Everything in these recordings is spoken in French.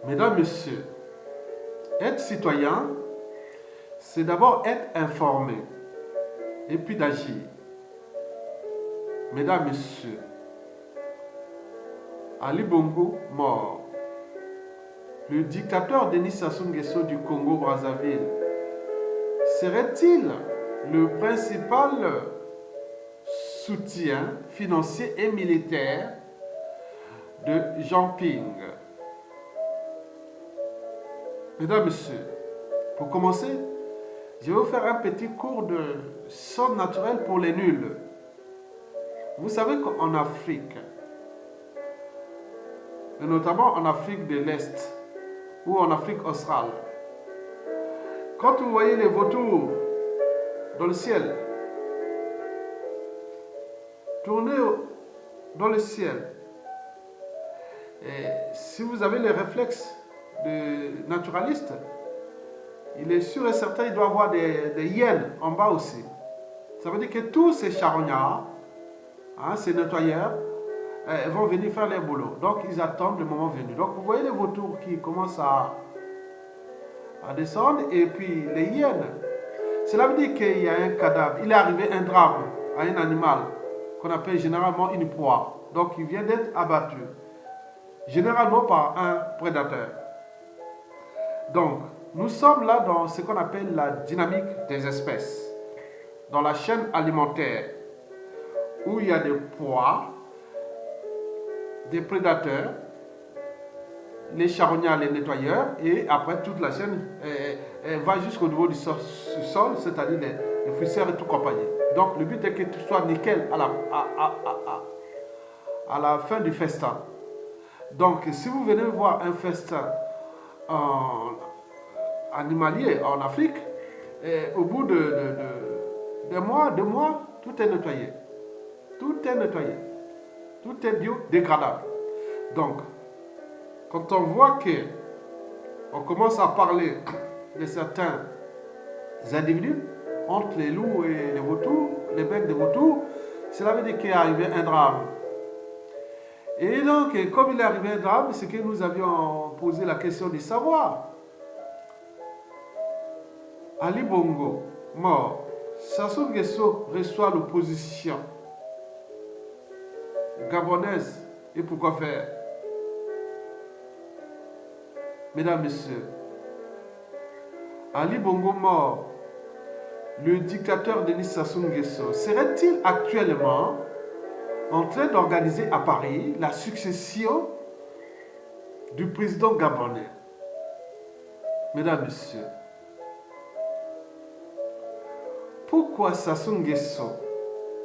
Mesdames, Messieurs, être citoyen, c'est d'abord être informé et puis d'agir. Mesdames, Messieurs, Ali Bongo mort. Le dictateur Denis Sassou Nguesso du Congo-Brazzaville serait-il le principal soutien financier et militaire de Jean Ping? Mesdames, Messieurs, pour commencer, je vais vous faire un petit cours de son naturel pour les nuls. Vous savez qu'en Afrique, et notamment en Afrique de l'Est ou en Afrique australe, quand vous voyez les vautours dans le ciel, tourner dans le ciel, et si vous avez les réflexes de naturaliste, il est sûr et certain qu'il doit y avoir des hyènes en bas aussi. Ça veut dire que tous ces charognards, ces nettoyeurs, vont venir faire leur boulot. Donc ils attendent le moment venu. Donc vous voyez les vautours qui commencent à descendre, et puis les hyènes. Cela veut dire qu'il y a un cadavre. Il est arrivé un drame à un animal qu'on appelle généralement une proie. Donc il vient d'être abattu. Généralement par un prédateur. Donc, nous sommes là dans ce qu'on appelle la dynamique des espèces, dans la chaîne alimentaire, où il y a des proies, des prédateurs, les charognards, les nettoyeurs, et après toute la chaîne va jusqu'au niveau du sol, c'est-à-dire les fruitières et tout compagnie. Donc, le but est que tout soit nickel à la fin du festin. Donc, si vous venez voir un festin animalier en Afrique, au bout de mois, tout est nettoyé. Tout est nettoyé. Tout est biodégradable. Donc, quand on voit que on commence à parler de certains individus, entre les loups et les vautours, les becs de vautours, cela veut dire qu'il est arrivé un drame. Et donc, comme il est arrivé un drame, c'est que nous avions posé la question de savoir. Ali Bongo, mort. Sassou Nguesso reçoit l'opposition gabonaise. Et pourquoi faire? Mesdames, Messieurs, Ali Bongo mort. Le dictateur Denis Sassou Nguesso serait-il actuellement en train d'organiser à Paris la succession du président gabonais? Mesdames, Messieurs, pourquoi Sassou Nguesso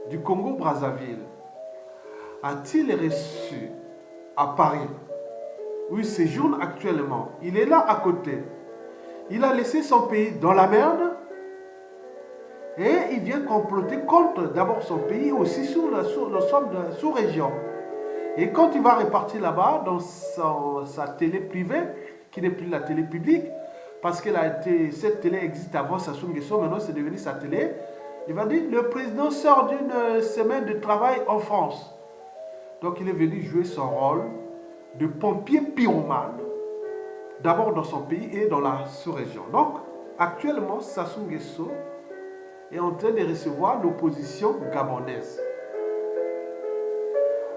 du Congo-Brazzaville a-t-il reçu à Paris, où il séjourne actuellement? Il est là à côté. Il a laissé son pays dans la merde et il vient comploter contre d'abord son pays, aussi sur l'ensemble de la sous-région. Et quand il va repartir là-bas, dans sa télé privée, qui n'est plus la télé publique, parce que cette télé existe avant Sassou Nguesso, maintenant c'est devenu sa télé, il va dire, le président sort d'une semaine de travail en France. Donc il est venu jouer son rôle de pompier pyromane, d'abord dans son pays et dans la sous-région. Donc actuellement, Sassou Nguesso est en train de recevoir l'opposition gabonaise.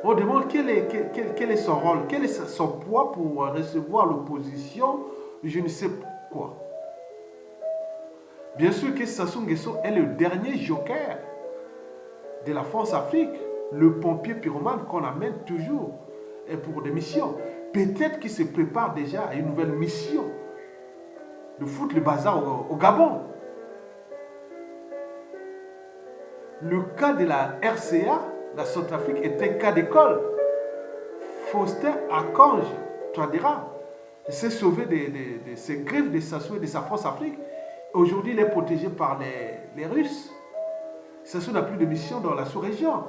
On demande quel est son rôle, quel est son poids pour recevoir l'opposition, je ne sais quoi. Bien sûr que Sassou Nguesso est le dernier joker de la France-Afrique, le pompier pyromane qu'on amène toujours pour des missions. Peut-être qu'il se prépare déjà à une nouvelle mission de foutre le bazar au Gabon. Le cas de la RCA, la Centrafrique, est un cas d'école. Faustin Archange Touadéra s'est sauvé de ses griffes de Sassou et de sa France-Afrique. Aujourd'hui, il est protégé par les Russes. Sassou n'a plus de mission dans la sous-région.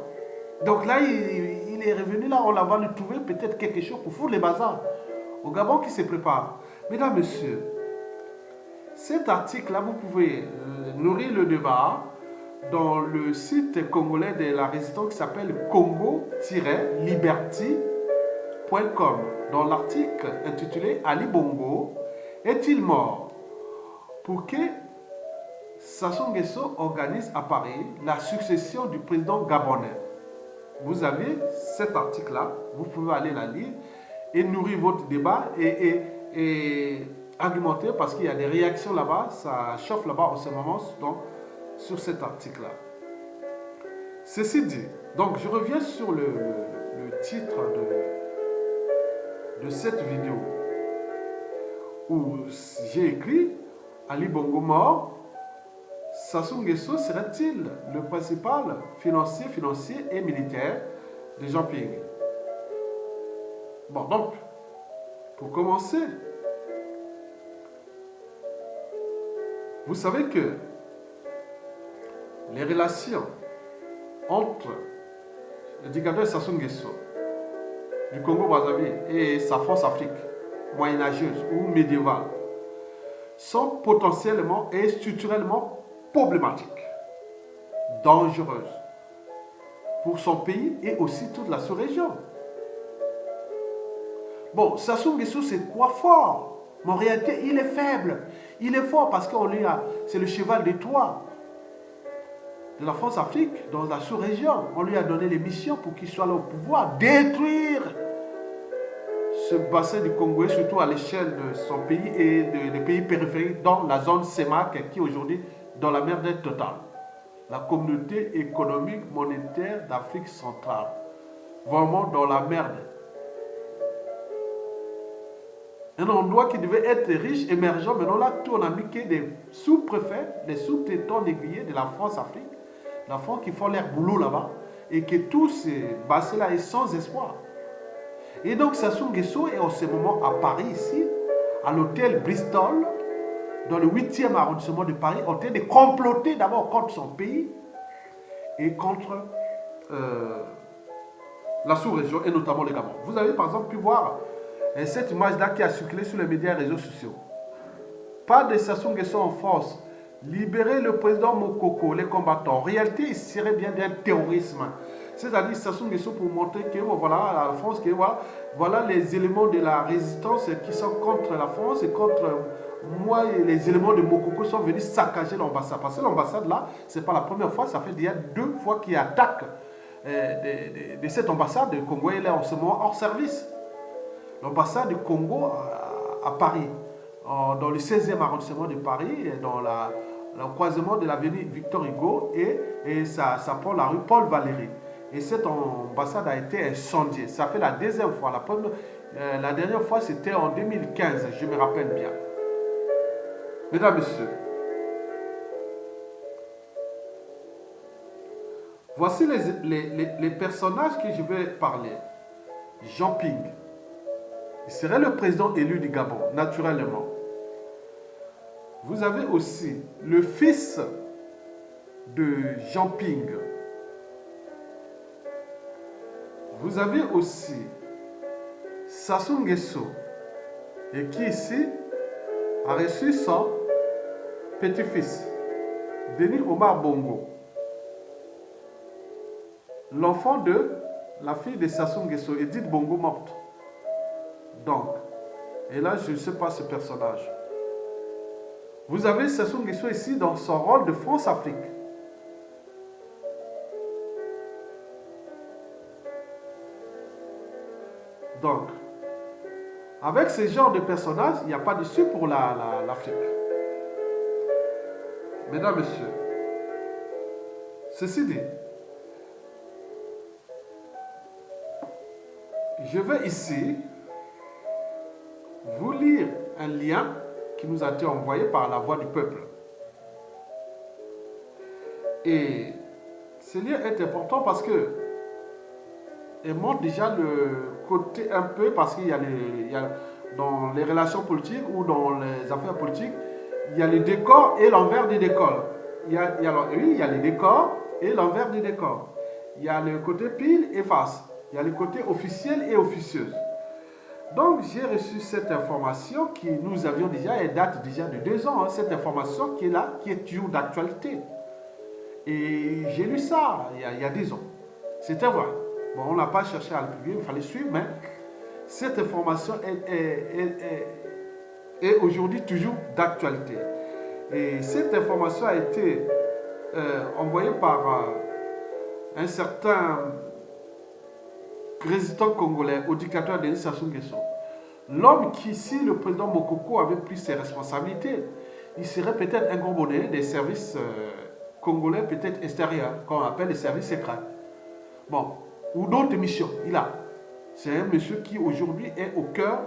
Donc là, il est revenu là, on va lui trouver peut-être quelque chose pour foutre les bazars au Gabon qui se prépare. Mesdames, Messieurs, cet article-là, vous pouvez nourrir le débat dans le site congolais de la résistance qui s'appelle congo-liberty.com. dans l'article intitulé Ali Bongo est-il mort pour que Sassou Nguesso organise à Paris la succession du président gabonais. Vous avez cet article-là, vous pouvez aller la lire et nourrir votre débat et argumenter parce qu'il y a des réactions là-bas, ça chauffe là-bas en ce moment sur cet article-là. Ceci dit, donc je reviens sur le titre de cette vidéo où j'ai écrit Ali Bongo mort, Sassou Nguesso serait-il le principal financier et militaire de Jean Ping? Bon, donc, pour commencer, vous savez que les relations entre le dictateur Sassou Nguesso du Congo-Brazzaville et sa France-Afrique moyenâgeuse ou médiévale sont potentiellement et structurellement problématiques, dangereuses pour son pays et aussi toute la sous-région. Bon, Sassou Nguesso c'est quoi fort? Mais en réalité, il est faible. Il est fort parce qu'on lui a, c'est le cheval de Troie de la France-Afrique dans la sous-région. On lui a donné les missions pour qu'il soit là au pouvoir, détruire ce bassin du Congo, surtout à l'échelle de son pays et des pays périphériques dans la zone CEMAC qui est aujourd'hui dans la merde totale. La communauté économique monétaire d'Afrique centrale. Vraiment dans la merde. Un endroit qui devait être riche, émergent, maintenant là, tout on a mis que des sous-préfets, des sous-tétons négriers de la France-Afrique, la France qui font leur boulot là-bas, et que tous ces bassins-là est sans espoir. Et donc Sassou Nguesso est en ce moment à Paris, ici, à l'hôtel Bristol, dans le 8e arrondissement de Paris, en train de comploter d'abord contre son pays et contre la sous-région, et notamment le Gabon. Vous avez par exemple pu voir cette image-là qui a circulé sur les médias et réseaux sociaux. Pas de Sassou Nguesso en force. Libérer le président Mokoko, les combattants. En réalité, il serait bien d'un terrorisme. C'est-à-dire Sassou Nguesso pour montrer que voilà, la France, que voilà les éléments de la résistance qui sont contre la France et contre moi. Et les éléments de Mokoko sont venus saccager l'ambassade. Parce que l'ambassade là, ce n'est pas la première fois, ça fait déjà 2 fois qu'ils attaquent de cette ambassade. Le Congo est là en ce moment hors service. L'ambassade du Congo à Paris, dans le 16e arrondissement de Paris, dans le croisement de l'avenue Victor Hugo et ça prend la rue Paul Valéry. Et cette ambassade a été incendiée. Ça fait la 2e fois. La dernière fois, c'était en 2015, je me rappelle bien. Mesdames, Messieurs, voici les personnages que je vais parler. Jean Ping. Il serait le président élu du Gabon, naturellement. Vous avez aussi le fils de Jean Ping. Vous avez aussi Sassou Nguesso, et qui ici a reçu son petit-fils, Denis Omar Bongo, l'enfant de la fille de Sassou Nguesso, Edith Bongo morte. Donc, et là je ne sais pas ce personnage. Vous avez Sassou Nguesso ici dans son rôle de France-Afrique. Donc, avec ce genre de personnages, il n'y a pas d'issue pour l'Afrique. Mesdames, Messieurs, ceci dit, je vais ici vous lire un lien qui nous a été envoyé par la voix du peuple. Et ce lien est important parce que il montre déjà le côté un peu, parce qu'il y a dans les relations politiques ou dans les affaires politiques, il y a le décor et l'envers du décor. Oui, il y a les décors et l'envers du décor. Il y a le côté pile et face. Il y a le côté officiel et officieuse. Donc, j'ai reçu cette information qui nous avions déjà, elle date déjà de 2 ans, hein, cette information qui est là, qui est toujours d'actualité. Et j'ai lu ça il y a 10 ans. C'était vrai. Bon, on n'a pas cherché à le publier, il fallait suivre, mais cette information est aujourd'hui toujours d'actualité. Et cette information a été envoyée par un certain président congolais au dictateur Denis Sassou Nguesso. L'homme qui, si le président Mokoko avait pris ses responsabilités, il serait peut-être un gros bonnet des services congolais, peut-être extérieurs, qu'on appelle les services secrets. Bon, ou d'autres missions, il a. C'est un monsieur qui aujourd'hui est au cœur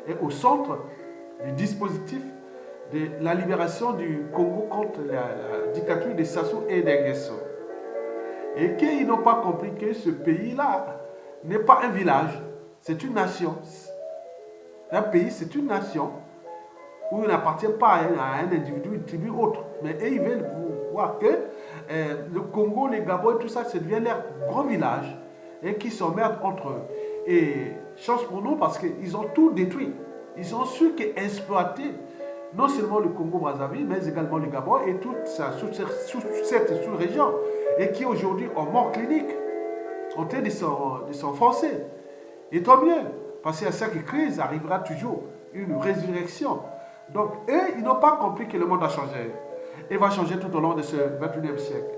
et au centre du dispositif de la libération du Congo contre la dictature de Sassou et d'Nguesso. Et qu'ils n'ont pas compris que ce pays-là n'est pas un village, c'est une nation. Un pays, c'est une nation où il n'appartient pas à un individu, une tribu autre. Mais eux, ils veulent voir que le Congo, les Gabon et tout ça, ça devient leur grand village et qui s'emmerdent entre eux. Et chance pour nous parce qu'ils ont tout détruit. Ils ont su qu'exploiter non seulement le Congo-Brazzaville, mais également le Gabon et toute cette sous-région. Et qui aujourd'hui en mort clinique, en train de s'enfoncer. Et tant mieux, parce qu'à chaque crise arrivera toujours une résurrection. Donc, eux, ils n'ont pas compris que le monde a changé. Et va changer tout au long de ce 21e siècle.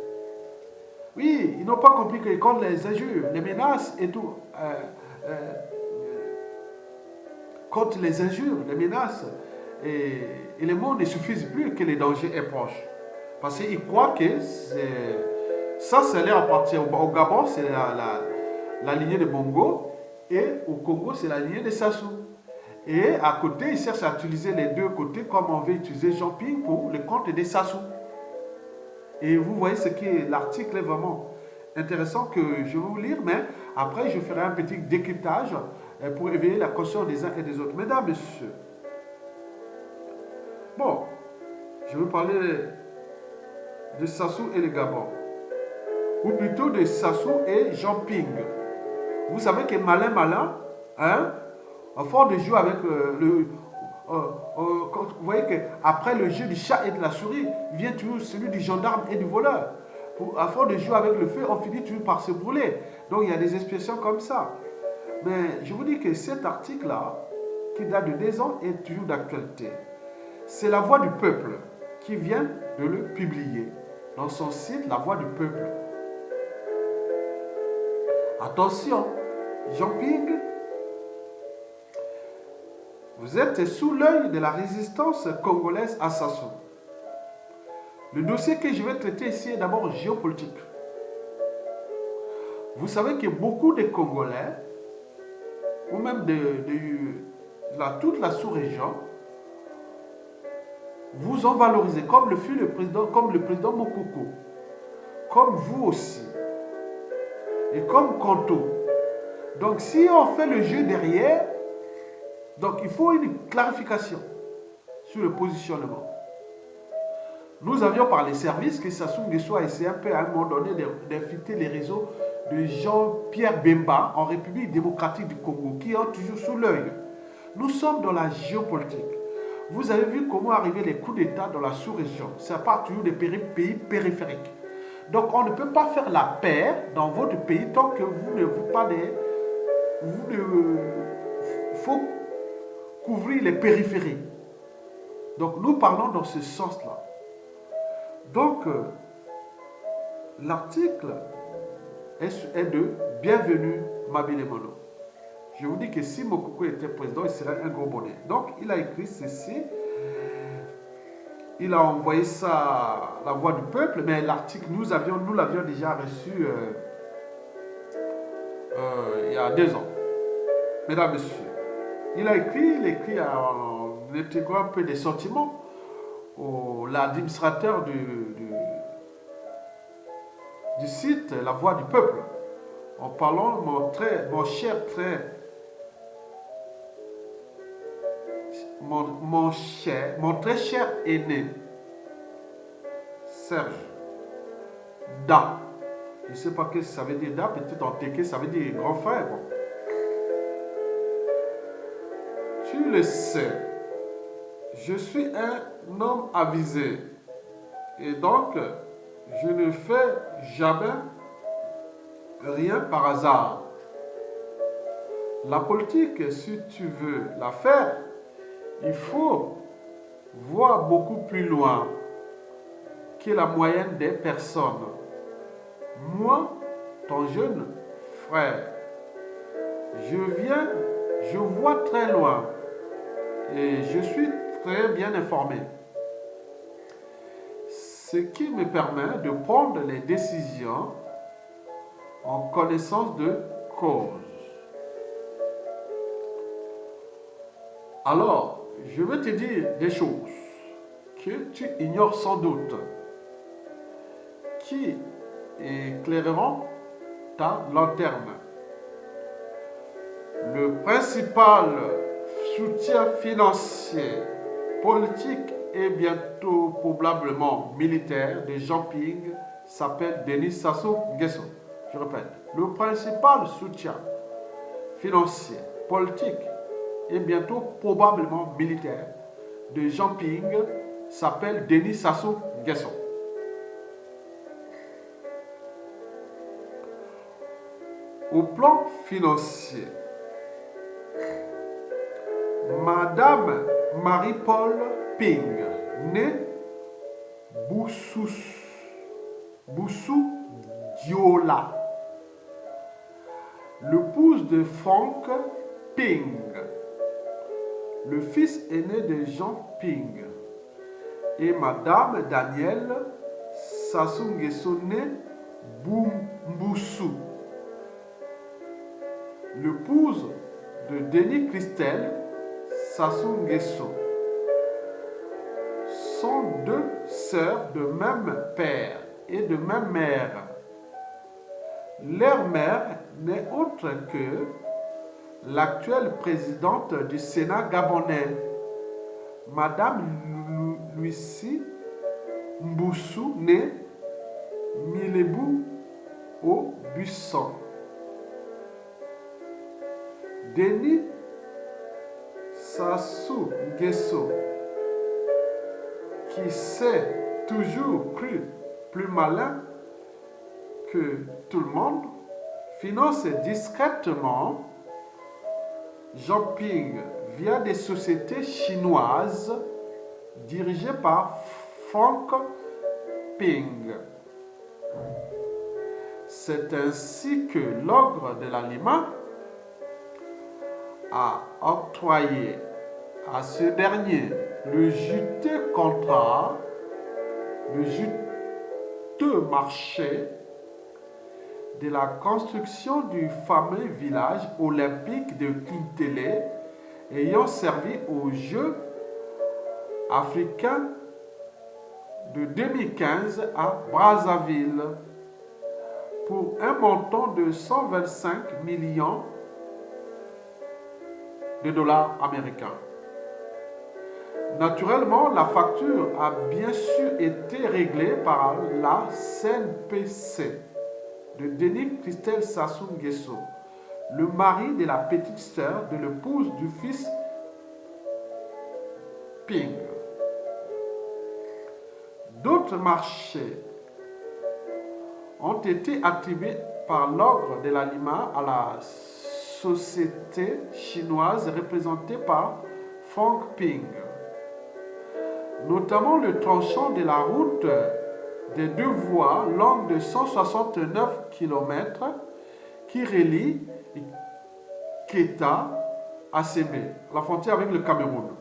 Oui, ils n'ont pas compris que quand les injures, les menaces et tout, quand les injures, les menaces et les mots ne suffisent plus, que les dangers est proche. Parce qu'ils croient que ça leur appartient. Au Gabon, c'est la lignée de Bongo, et au Congo, c'est la lignée de Sassou. Et à côté, ils cherchent à utiliser les deux côtés comme on veut utiliser Jean-Ping pour le compte des Sassou. Et vous voyez ce que l'article est vraiment intéressant que je vais vous lire, mais après je ferai un petit décryptage pour éveiller la conscience des uns et des autres. Mesdames, messieurs, bon, je vais parler de Sassou et le Gabon, ou plutôt de Sassou et Jean-Ping. Vous savez que malin, hein, à force de jouer avec vous voyez qu'après le jeu du chat et de la souris, vient toujours celui du gendarme et du voleur. À force de jouer avec le feu, on finit toujours par se brûler. Donc il y a des expressions comme ça. Mais je vous dis que cet article-là, qui date de 2 ans, est toujours d'actualité. C'est La Voix du Peuple qui vient de le publier dans son site La Voix du Peuple. Attention, Jean-Ping, vous êtes sous l'œil de la résistance congolaise à Sassou. Le dossier que je vais traiter ici est d'abord géopolitique. Vous savez que beaucoup de Congolais, ou même toute la sous-région, vous ont valorisé comme le fut le président Mokoko, comme vous aussi, et comme Kanto. Donc si on fait le jeu derrière, donc il faut une clarification sur le positionnement. Nous avions par les services que Sassou Nguesso a essayé un peu à un moment donné d'infiltrer les réseaux de Jean-Pierre Bemba en République démocratique du Congo, qui est toujours sous l'œil. Nous sommes dans la géopolitique. Vous avez vu comment arriver les coups d'État dans la sous-région. Ça part toujours des pays périphériques. Donc on ne peut pas faire la paix dans votre pays tant que vous ne vous pas des... Il faut couvrir les périphéries. Donc nous parlons dans ce sens-là. Donc l'article est de Bienvenue Mabile Mono. Je vous dis que si Mokoko était président, il serait un gros bonnet. Donc il a écrit ceci. Il a envoyé ça à La Voix du Peuple, mais l'article, nous l'avions déjà reçu il y a 2 ans. Mesdames, messieurs, il a écrit en intégrant un peu des sentiments l'administrateur du site La Voix du Peuple, en parlant mon très cher aîné, Serge Da. Je ne sais pas ce que ça veut dire Da, peut-être en téké, ça veut dire grand frère. Bon. Tu le sais, je suis un homme avisé. Et donc, je ne fais jamais rien par hasard. La politique, si tu veux la faire, il faut voir beaucoup plus loin que la moyenne des personnes. Moi, ton jeune frère, je vois très loin et je suis très bien informé. Ce qui me permet de prendre les décisions en connaissance de cause. Alors, je vais te dire des choses que tu ignores sans doute, qui éclaireront ta lanterne. Le principal soutien financier, politique et bientôt probablement militaire de Jean Ping s'appelle Denis Sassou Nguesso. Je répète, le principal soutien financier, politique et bientôt probablement militaire de Jean Ping s'appelle Denis Sassou Nguesso. Au plan financier, Madame Marie-Paul Ping, née Boussou Diola, l'épouse de Frank Ping, le fils aîné de Jean Ping, et Madame Danielle Sassou Nguesso, née Boussou, l'épouse de Denis Christelle Sassou Nguesso, sont deux sœurs de même père et de même mère. Leur mère n'est autre que l'actuelle présidente du Sénat gabonais, Madame Lucie Mboussou, née Milebou au Busson. Denis Sassou Nguesso, qui s'est toujours cru plus malin que tout le monde, finance discrètement Jean Ping via des sociétés chinoises dirigées par Frank Ping. C'est ainsi que l'ogre de l'aliment a octroyé à ce dernier le juteux contrat, le juteux marché de la construction du fameux village olympique de Kintélé ayant servi aux Jeux africains de 2015 à Brazzaville pour un montant de 125 millions de dollars américains. Naturellement, la facture a bien sûr été réglée par la CNPC de Denis Christelle Sassou Nguesso, le mari de la petite sœur de l'épouse du fils Ping. D'autres marchés ont été attribués par l'ogre de l'aliment à la société chinoise représentée par Frank Ping, notamment le tranchant de la route des deux voies longue de 169 km qui relie Keta à Sémé, la frontière avec le Cameroun.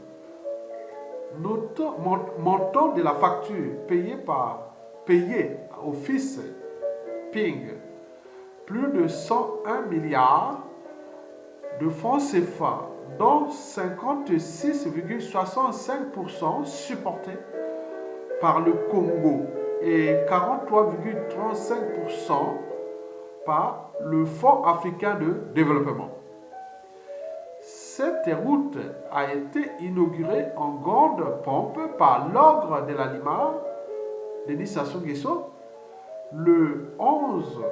Montant de la facture payée au fils Ping, plus de 101 milliards de francs CFA, dont 56,65% supportés par le Congo et 43,35% par le Fonds africain de développement. Cette route a été inaugurée en grande pompe par l'ogre de l'aliment, Denis Sassou Nguesso, le 11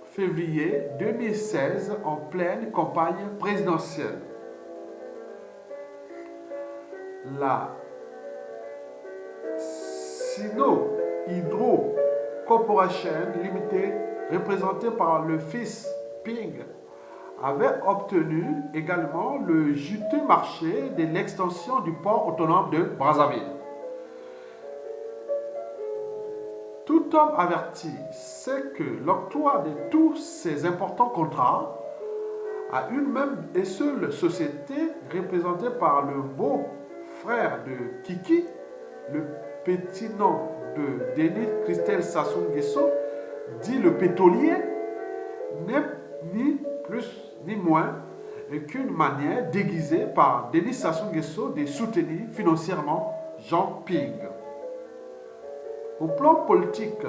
février 2016 en pleine campagne présidentielle. La Sino Hydro Corporation Limited, représentée par le fils Ping, avait obtenu également le juteux marché de l'extension du port autonome de Brazzaville. Tout homme averti sait que l'octroi de tous ces importants contrats à une même et seule société représentée par le beau-frère de Kiki, le petit nom de Denis Christelle Sassou Nguesso, dit le pétrolier, n'est ni plus ni moins qu'une manière déguisée par Denis Sassou Nguesso de soutenir financièrement Jean Ping. Au plan politique,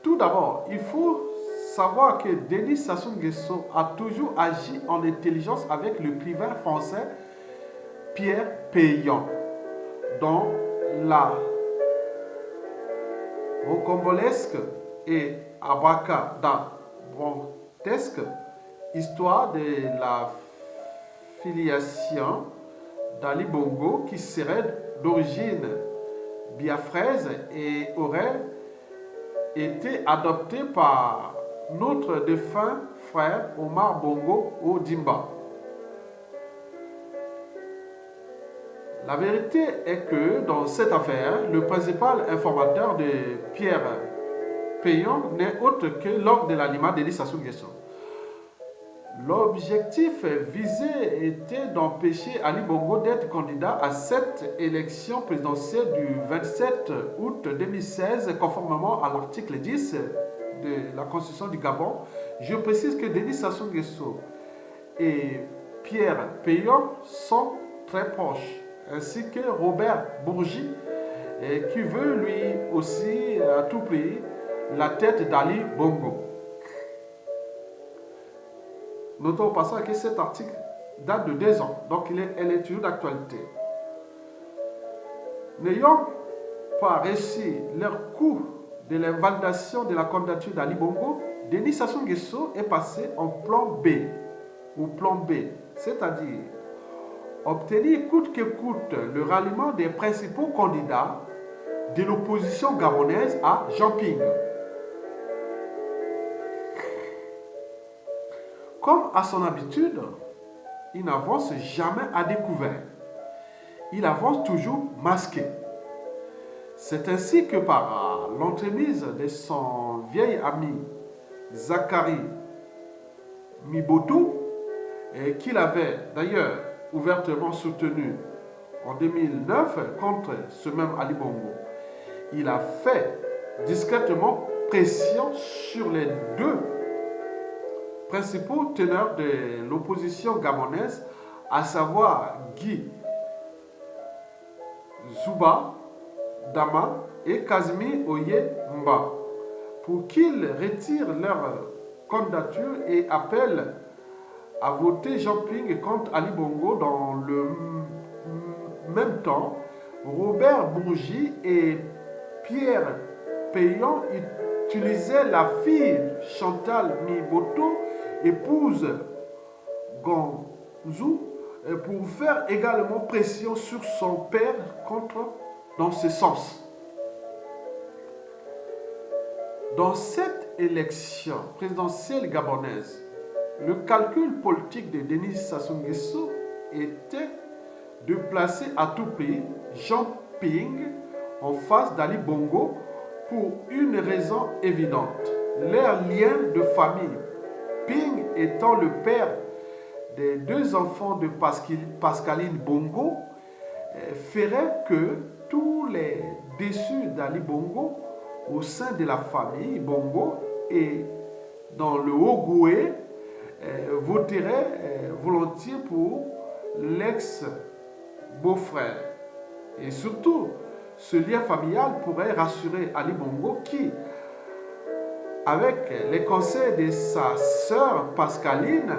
tout d'abord, il faut savoir que Denis Sassou Nguesso a toujours agi en intelligence avec le l'écrivain français Pierre Péan, dont la rocambolesque et abracadabrantesque histoire de la filiation d'Ali Bongo, qui serait d'origine biafraise et aurait été adopté par notre défunt frère Omar Bongo Ondimba. La vérité est que dans cette affaire, le principal informateur de Pierre Péan n'est autre que l'homme de l'animal Denis Sassou Nguesso. L'objectif visé était d'empêcher Ali Bongo d'être candidat à cette élection présidentielle du 27 août 2016, conformément à l'article 10 de la Constitution du Gabon. Je précise que Denis Sassou Nguesso et Pierre Péan sont très proches, ainsi que Robert Bourgi, qui veut lui aussi à tout prix la tête d'Ali Bongo. Notons au passage que cet article date de 2 ans, donc elle est toujours d'actualité. N'ayant pas réussi leur coup de l'invalidation de la candidature d'Ali Bongo, Denis Sassou Nguesso est passé en plan B, ou plan B, c'est-à-dire obtenir coûte que coûte le ralliement des principaux candidats de l'opposition gabonaise à Jean Ping. Comme à son habitude, il n'avance jamais à découvert. Il avance toujours masqué. C'est ainsi que par l'entremise de son vieil ami Zachary Mibotou, qu'il avait d'ailleurs ouvertement soutenu en 2009 contre ce même Ali Bongo, il a fait discrètement pression sur les 2 principaux teneurs de l'opposition gabonaise, à savoir Guy Zouba Dama et Kazmi Oye Mba, pour qu'ils retirent leur candidature et appellent à voter Jean Ping contre Ali Bongo. Dans le même temps, Robert Bourgi et Pierre Péan utilisaient la fille Chantal Miboto, épouse Gonzou, pour faire également pression sur son père dans ce sens. Dans cette élection présidentielle gabonaise, le calcul politique de Denis Sassou Nguesso était de placer à tout prix Jean Ping en face d'Ali Bongo pour une raison évidente: leur lien de famille. Ping étant le père des 2 enfants de Pascaline Bongo, ferait que tous les déçus d'Ali Bongo au sein de la famille Bongo et dans le Haut-Goué voteraient volontiers pour l'ex-beau-frère. Et surtout, ce lien familial pourrait rassurer Ali Bongo qui, avec les conseils de sa sœur Pascaline,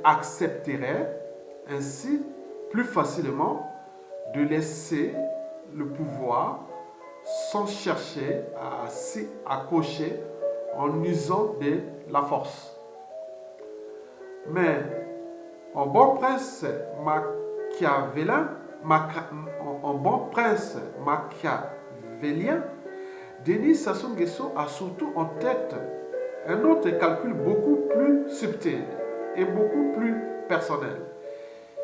accepterait ainsi plus facilement de laisser le pouvoir sans chercher à s'y accrocher en usant de la force. Mais en bon prince machiavélien, Denis Sassou Nguesso a surtout en tête un autre calcul beaucoup plus subtil et beaucoup plus personnel.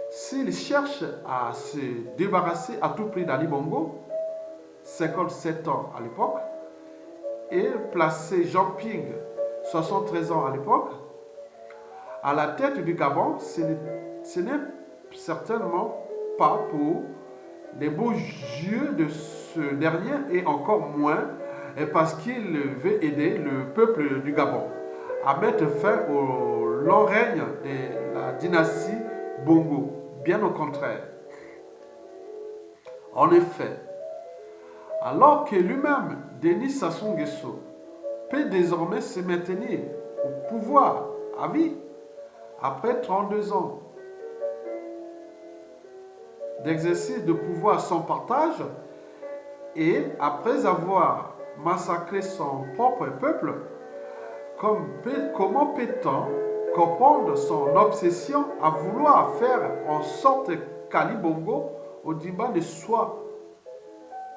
S'il cherche à se débarrasser à tout prix d'Ali Bongo, 57 ans à l'époque, et placer Jean Ping, 73 ans à l'époque, à la tête du Gabon, ce n'est certainement pas pour les beaux yeux de ce dernier et encore moins parce qu'il veut aider le peuple du Gabon à mettre fin au long règne de la dynastie Bongo. Bien au contraire. En effet, alors que lui-même, Denis Sassou Nguesso, peut désormais se maintenir au pouvoir à vie après 32 ans d'exercice de pouvoir sans partage et après avoir massacré son propre peuple, comment peut-on comprendre son obsession à vouloir faire en sorte qu'Ali Bongo Ondimba ne soit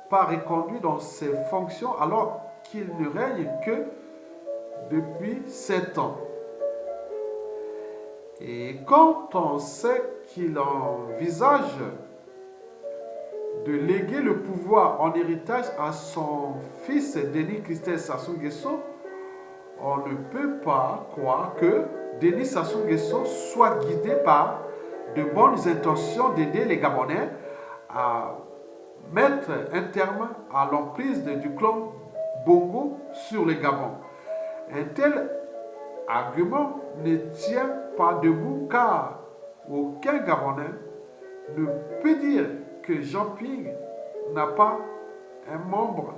pas reconduit dans ses fonctions alors qu'il ne règne que depuis 7 ans. Et quand on sait qu'il envisage de léguer le pouvoir en héritage à son fils Denis Christel Sassou Nguesso, on ne peut pas croire que Denis Sassou Nguesso soit guidé par de bonnes intentions d'aider les Gabonais à mettre un terme à l'emprise du clan Bongo sur le Gabon. Un tel argument ne tient pas debout car aucun Gabonais ne peut dire que Jean Ping n'a pas un membre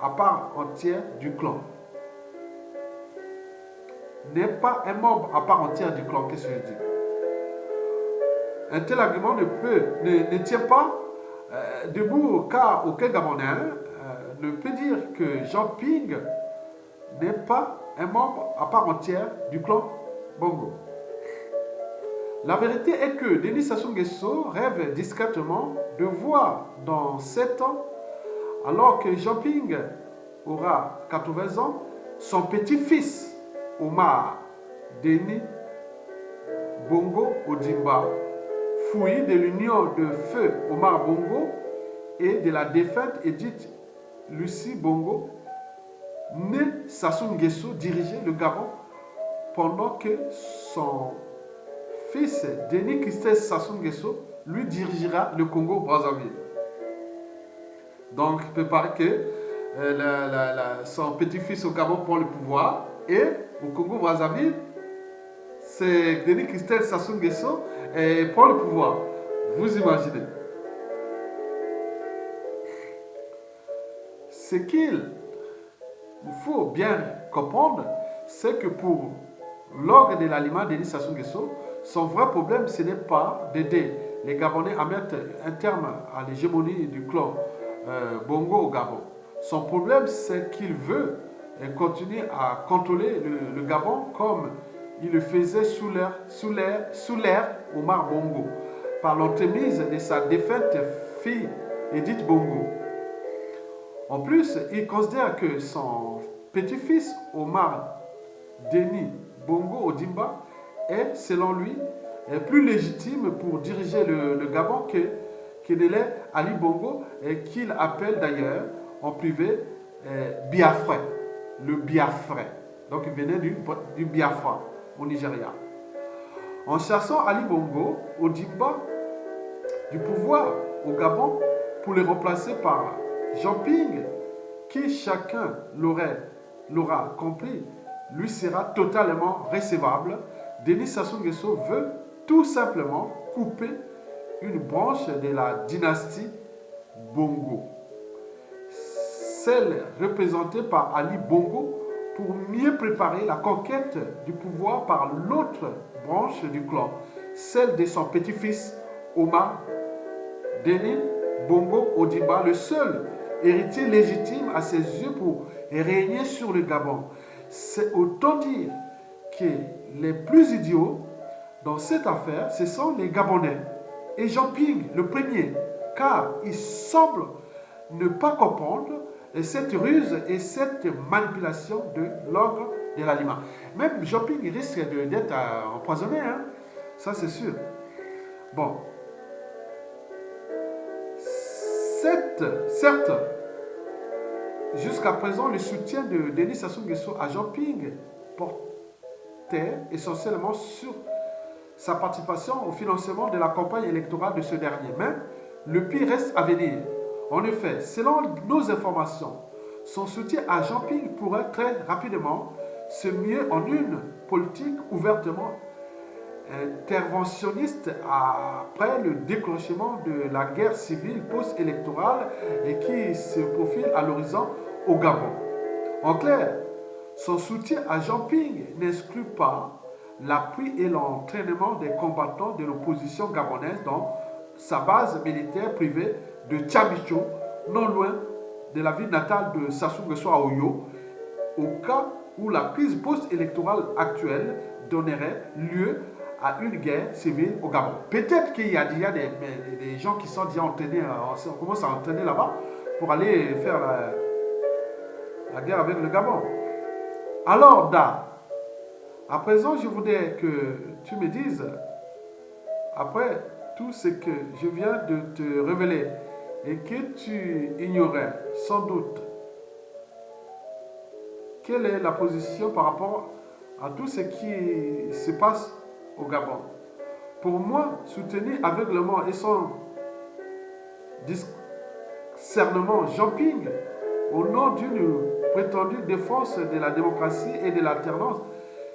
à part entière du clan. N'est pas un membre à part entière du clan, qu'est-ce que je dis? Un tel argument ne tient pas debout car aucun Gabonais ne peut dire que Jean Ping n'est pas un membre à part entière du clan Bongo. La vérité est que Denis Sassou Nguesso rêve discrètement de voir dans 7 ans, alors que Jean Ping aura 80 ans, son petit-fils Omar Denis Bongo Ondimba, fouillé de l'union de feu Omar Bongo et de la défunte Edith Lucie Bongo, né Sassou Nguesso dirigeait le Gabon pendant que son fils Denis Christel Sassou Nguesso lui dirigera le Congo-Brazzaville. Donc, il peut paraître que son petit-fils au Gabon prend le pouvoir et au Congo-Brazzaville, c'est Denis Christel Sassou Nguesso prend le pouvoir. Vous imaginez. Ce qu'il faut bien comprendre, c'est que pour l'orgue de l'aliment Denis Sassou Nguesso, son vrai problème, ce n'est pas d'aider les Gabonais à mettre un terme à l'hégémonie du clan Bongo au Gabon. Son problème, c'est qu'il veut continuer à contrôler le Gabon comme il le faisait sous l'ère Omar Bongo, par l'entremise de sa défunte fille Edith Bongo. En plus, il considère que son petit-fils Omar Denis Bongo Ondimba est, selon lui, plus légitime pour diriger le Gabon que ne l'est Ali Bongo, et qu'il appelle d'ailleurs en privé Biafra, le Biafra. Donc il venait du Biafra au Nigeria. En chassant Ali Bongo Ondimba du pouvoir au Gabon pour le remplacer par Jean Ping, qui chacun l'aura compris, lui sera totalement recevable, Denis Sassou Nguesso veut tout simplement couper une branche de la dynastie Bongo, celle représentée par Ali Bongo, pour mieux préparer la conquête du pouvoir par l'autre branche du clan, celle de son petit-fils Omar Denis Bongo Ondimba, le seul héritier légitime à ses yeux pour régner sur le Gabon. C'est autant dire que les plus idiots dans cette affaire, ce sont les Gabonais. Et Jean Ping, le premier, car il semble ne pas comprendre cette ruse et cette manipulation de l'ordre de l'aliment. Même Jean-Ping risque d'être empoisonné, hein? Ça c'est sûr. Bon. Certes, jusqu'à présent, le soutien de Denis Sassou Nguesso à Jean-Ping portait essentiellement sur sa participation au financement de la campagne électorale de ce dernier. Mais le pire reste à venir. En effet, selon nos informations, son soutien à Jean-Ping pourrait très rapidement se muer en une politique ouvertement interventionniste après le déclenchement de la guerre civile post-électorale et qui se profile à l'horizon au Gabon. En clair, son soutien à Jean-Ping n'exclut pas l'appui et l'entraînement des combattants de l'opposition gabonaise dans sa base militaire privée de Tchamicho, non loin de la ville natale de Sassou Nguesso à Oyo, au cas où la crise post-électorale actuelle donnerait lieu à une guerre civile au Gabon. Peut-être qu'il y a déjà des gens qui sont déjà entraînés, on commence à entraîner là-bas pour aller faire la guerre avec le Gabon. Alors, Da, à présent, je voudrais que tu me dises, après tout ce que je viens de te révéler et que tu ignorais sans doute, quelle est la position par rapport à tout ce qui se passe au Gabon? Pour moi, soutenir aveuglément et sans discernement Jean-Ping au nom d'une prétendue défense de la démocratie et de l'alternance,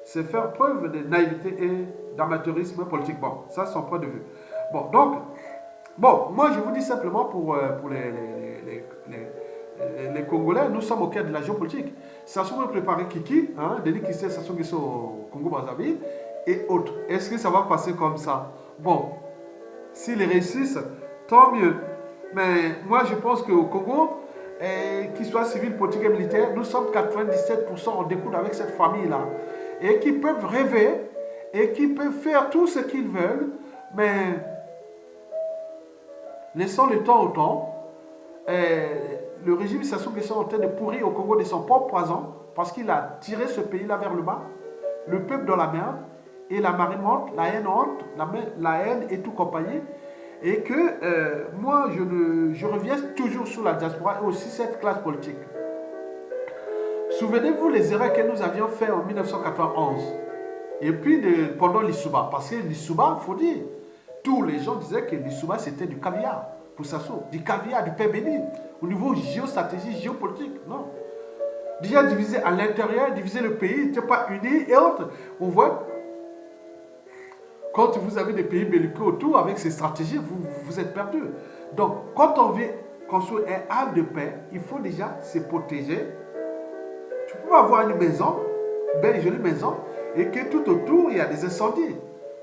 c'est faire preuve de naïveté et d'amateurisme politique. Bon, ça c'est son point de vue. Bon, donc, moi je vous dis simplement pour les Congolais, nous sommes au cœur de la géopolitique. Sassou veut préparer Kiki, hein, Denis Kissé, Sassou Nguesso au Congo-Brazzaville et autres. Est-ce que ça va passer comme ça? Bon, s'ils réussissent, tant mieux. Mais moi je pense qu'au Congo, qu'il soit civil, politique et militaire, nous sommes 97% en découle avec cette famille-là. Et qui peuvent rêver et qui peuvent faire tout ce qu'ils veulent, mais laissons le temps au temps. Le régime Sassou Nguesso est en train de pourrir au Congo de son propre poison parce qu'il a tiré ce pays-là vers le bas, le peuple dans la merde, et la marée monte, la haine honte, la haine et tout compagnie. Et que moi, je reviens toujours sur la diaspora et aussi cette classe politique. Souvenez-vous les erreurs que nous avions faites en 1991 et puis pendant l'Issouba. Parce que l'Issouba, il faut dire, tous les gens disaient que l'Issouba c'était du caviar pour Sassou, du caviar, du pain béni, au niveau géostratégie, géopolitique. Non. Déjà divisé à l'intérieur, diviser le pays, n'était pas uni et autres. On voit, quand vous avez des pays belliqueux autour avec ces stratégies, vous êtes perdus. Donc, quand on veut construire un havre de paix, il faut déjà se protéger. Tu peux avoir une maison, une belle jolie maison, et que tout autour, il y a des incendies.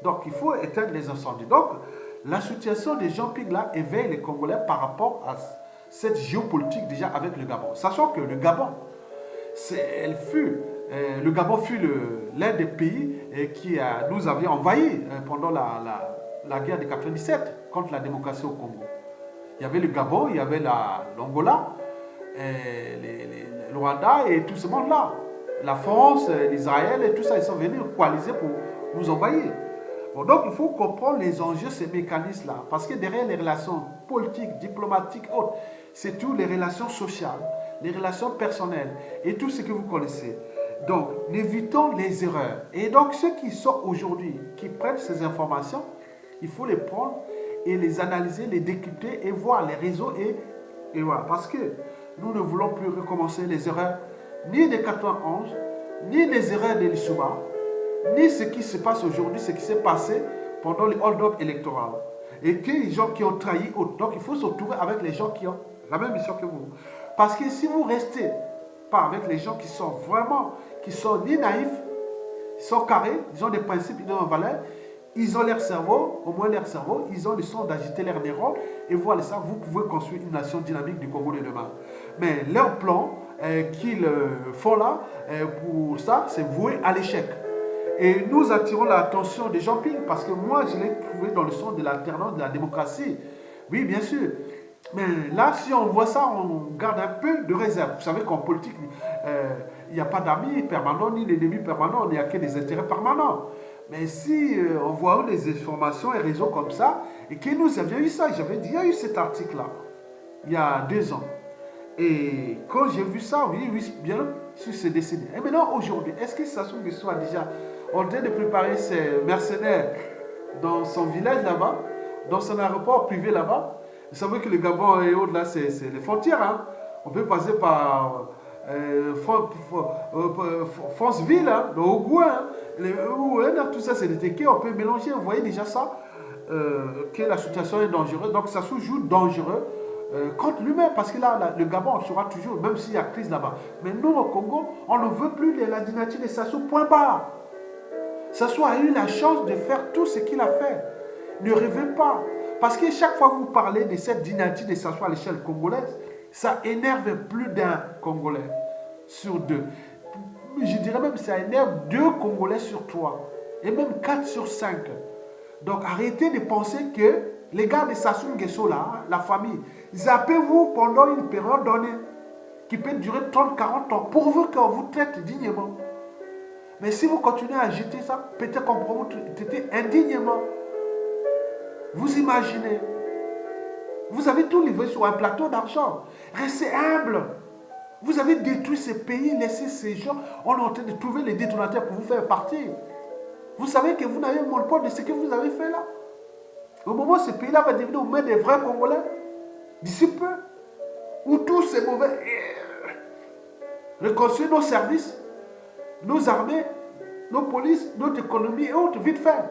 Donc, il faut éteindre les incendies. Donc, la situation des Jean-Ping là éveille les Congolais par rapport à cette géopolitique déjà avec le Gabon. Sachant que le Gabon, le Gabon fut l'un des pays qui nous avait envahis pendant la guerre de 97 contre la démocratie au Congo. Il y avait le Gabon, il y avait l'Angola, le Rwanda et tout ce monde-là. La France, l'Israël et tout ça, ils sont venus coaliser pour nous envahir. Bon, donc il faut comprendre les enjeux, ces mécanismes-là. Parce que derrière les relations politiques, diplomatiques, autres, c'est tout les relations sociales, les relations personnelles et tout ce que vous connaissez. Donc, évitons les erreurs. Et donc, ceux qui sont aujourd'hui, qui prennent ces informations, il faut les prendre et les analyser, les décrypter et voir les réseaux et voilà. Parce que nous ne voulons plus recommencer les erreurs ni des 91, ni les erreurs de l'Issouba, ni ce qui se passe aujourd'hui, ce qui s'est passé pendant les hold-up électoraux. Et que les gens qui ont trahi autres. Donc, il faut se retrouver avec les gens qui ont la même mission que vous. Parce que si vous restez pas avec les gens qui sont ni naïfs, ils sont carrés, ils ont des principes, ils ont des valeurs, ils ont leur cerveau, au moins leur cerveau, ils ont le son d'agiter leurs neurones, et voilà ça, vous pouvez construire une nation dynamique du Congo de demain. Mais leur plan qu'ils font là, pour ça, c'est voué à l'échec. Et nous attirons l'attention des Jean-Ping, parce que moi, je l'ai trouvé dans le sens de l'alternance de la démocratie. Oui, bien sûr. Mais là, si on voit ça, on garde un peu de réserve. Vous savez qu'en politique, il n'y a pas d'amis permanents ni d'ennemis permanents, il n'y a que des intérêts permanents. Mais si on voit des informations et réseaux comme ça, et que nous avions eu ça, j'avais dit, il y a eu cet article-là, il y a 2 ans. Et quand j'ai vu ça, oui, oui, bien sûr, c'est décidé. Et maintenant, aujourd'hui, est-ce que Sassou Nguesso a déjà en train de préparer ses mercenaires dans son village là-bas, dans son aéroport privé là-bas? Vous savez que le Gabon et autres, là, c'est les frontières. Hein. On peut passer par Franceville, hein, le Haut-Gouin, hein, tout ça, c'est des tequets. On peut mélanger. Vous voyez déjà ça, que la situation est dangereuse. Donc, ça se joue dangereux contre lui-même. Parce que là, le Gabon sera toujours, même s'il y a crise là-bas. Mais nous, au Congo, on ne veut plus la dynastie de Sassou, point barre. Sassou a eu la chance de faire tout ce qu'il a fait. Ne rêvez pas. Parce que chaque fois que vous parlez de cette dynastie de Sassou à l'échelle congolaise, ça énerve plus d'un Congolais sur 2. Je dirais même que ça énerve 2 Congolais sur 3. Et même 4 sur 5. Donc arrêtez de penser que les gars de Sassou Nguesso là, la famille, zappez-vous pendant une période donnée qui peut durer 30-40 ans, pourvu qu'on vous traite dignement. Mais si vous continuez à agiter ça, peut-être qu'on pourra vous traiter indignement. Vous imaginez, vous avez tout livré sur un plateau d'argent. Restez humble. Vous avez détruit ces pays, laissé ces gens. On est en train de trouver les détonateurs pour vous faire partir. Vous savez que vous n'avez le monopole de ce que vous avez fait là. Au moment où ce pays-là va devenir aux mains des vrais Congolais, d'ici peu, où tous ces mauvais reconstruire nos services, nos armées, nos polices, notre économie et autres, vite fait.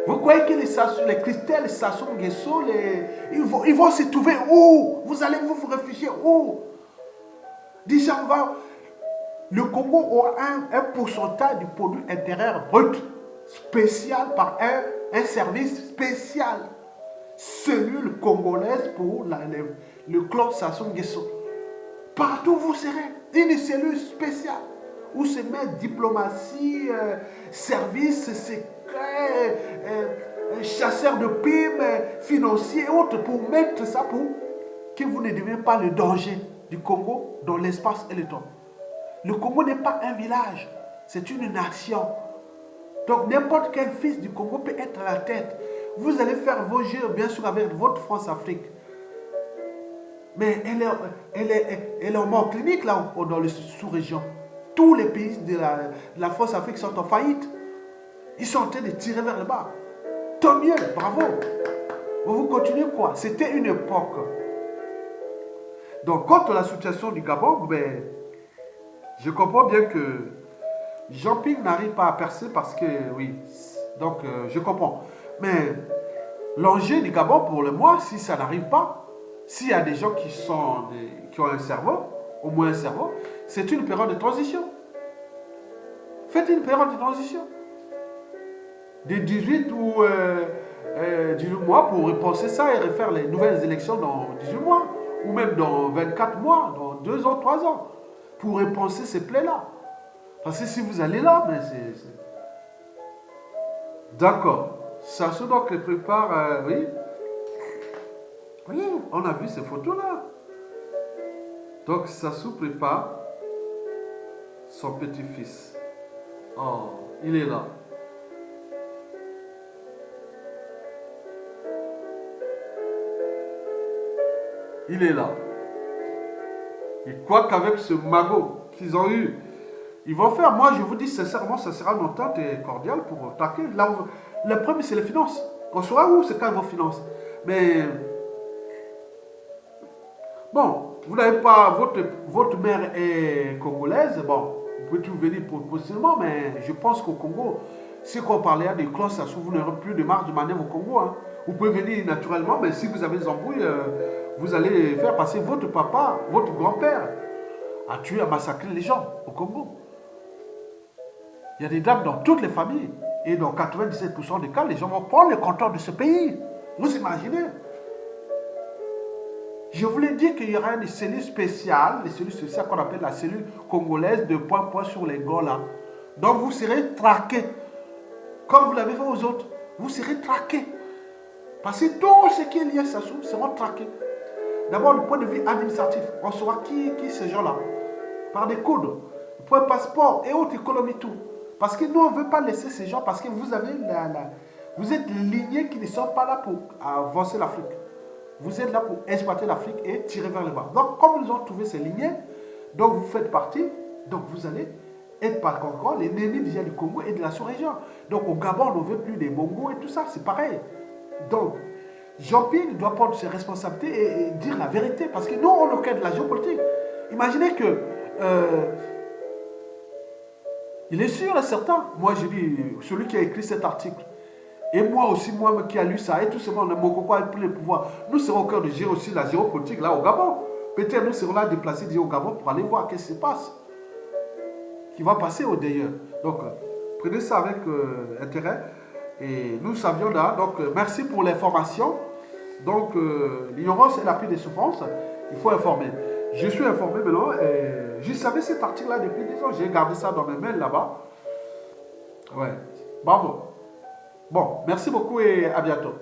Vous croyez que les Christels, les Sassou Nguesso, ils vont se trouver où? Vous allez vous réfugier où? Déjà, le Congo aura un pourcentage du produit intérieur brut spécial par un service spécial. Cellule congolaise pour le clan Sassou Nguesso. Partout vous serez une cellule spéciale où se met diplomatie, services secrets, chasseurs de primes, financiers et autres pour mettre ça pour que vous ne deveniez pas le danger du Congo dans l'espace et le temps. Le Congo n'est pas un village, c'est une nation. Donc n'importe quel fils du Congo peut être à la tête. Vous allez faire vos jeux, bien sûr, avec votre France-Afrique. Mais elle est en mort clinique là, dans les sous-régions. Tous les pays de la France-Afrique sont en faillite. Ils sont en train de tirer vers le bas. Tant mieux, bravo. Vous continuez quoi? C'était une époque. Donc, quant à la situation du Gabon, ben, je comprends bien que Jean-Pierre n'arrive pas à percer parce que, oui, donc je comprends. Mais l'enjeu du Gabon, pour le mois, si ça n'arrive pas, s'il y a des gens qui ont un cerveau, au moins un cerveau, c'est une période de transition. Faites une période de transition. De 18 ou 18 mois pour repenser ça et refaire les nouvelles élections dans 18 mois. Ou même dans 24 mois, dans 2 ans, 3 ans. Pour repenser ces plaies-là. Parce que si vous allez là, mais c'est... D'accord. Sassou donc prépare, oui. Oui, on a vu ces photos-là. Donc Sassou prépare son petit-fils. Oh, il est là. Il est là. Et quoi qu'avec ce magot qu'ils ont eu, ils vont faire, moi je vous dis sincèrement, ça sera une entente cordiale pour attaquer. Là, le premier c'est les finances. On saura où c'est quand vos finances. Mais, bon, vous n'avez pas, votre mère est congolaise, bon, vous pouvez tout venir possiblement, mais je pense qu'au Congo, si on parlait des classes, ça vous n'aurez plus de marge de manœuvre au Congo. Hein. Vous pouvez venir naturellement, mais si vous avez des embrouilles, vous allez faire passer votre papa, votre grand-père, a tué, a massacré les gens au Congo. Il y a des drames dans toutes les familles. Et dans 97% des cas, les gens vont prendre le contrôle de ce pays. Vous imaginez? Je voulais dire qu'il y aura une cellule spéciale, les cellules spéciales qu'on appelle la cellule congolaise de point sur les gars là. Donc vous serez traqués. Comme vous l'avez fait aux autres. Vous serez traqués. Parce que tout ce qui est lié à Sassou sera traqué. D'abord, du point de vue administratif, on saura qui ces gens-là. Par des codes, pour un passeport et autres économies, tout. Parce que nous, on ne veut pas laisser ces gens parce que vous avez vous êtes les lignées qui ne sont pas là pour avancer l'Afrique. Vous êtes là pour exploiter l'Afrique et tirer vers le bas. Donc, comme ils ont trouvé ces lignées, donc vous faites partie, donc vous allez être par contre l'ennemi déjà du Congo et de la sous-région. Donc au Gabon, on ne veut plus des Bongo et tout ça, c'est pareil. Donc, Jean-Pierre doit prendre ses responsabilités et dire la vérité. Parce que nous, on est au cadre de la géopolitique. Imaginez que il est sûr et certain, moi je dis, celui qui a écrit cet article, et moi aussi, moi qui a lu ça, et tout ce monde, mon coco a pris le pouvoir, nous serons au cœur de gérer aussi la géopolitique là au Gabon. Peut-être nous serons là déplacés au Gabon pour aller voir qu'est-ce qui se passe, qui va passer au d'ailleurs. Donc, prenez ça avec intérêt. Et nous savions là, donc merci pour l'information. Donc, l'ignorance est la pire des souffrances, il faut informer. Je suis informé maintenant, je savais cet article-là depuis 10 ans, j'ai gardé ça dans mes mails là-bas. Ouais, bravo. Bon, merci beaucoup et à bientôt.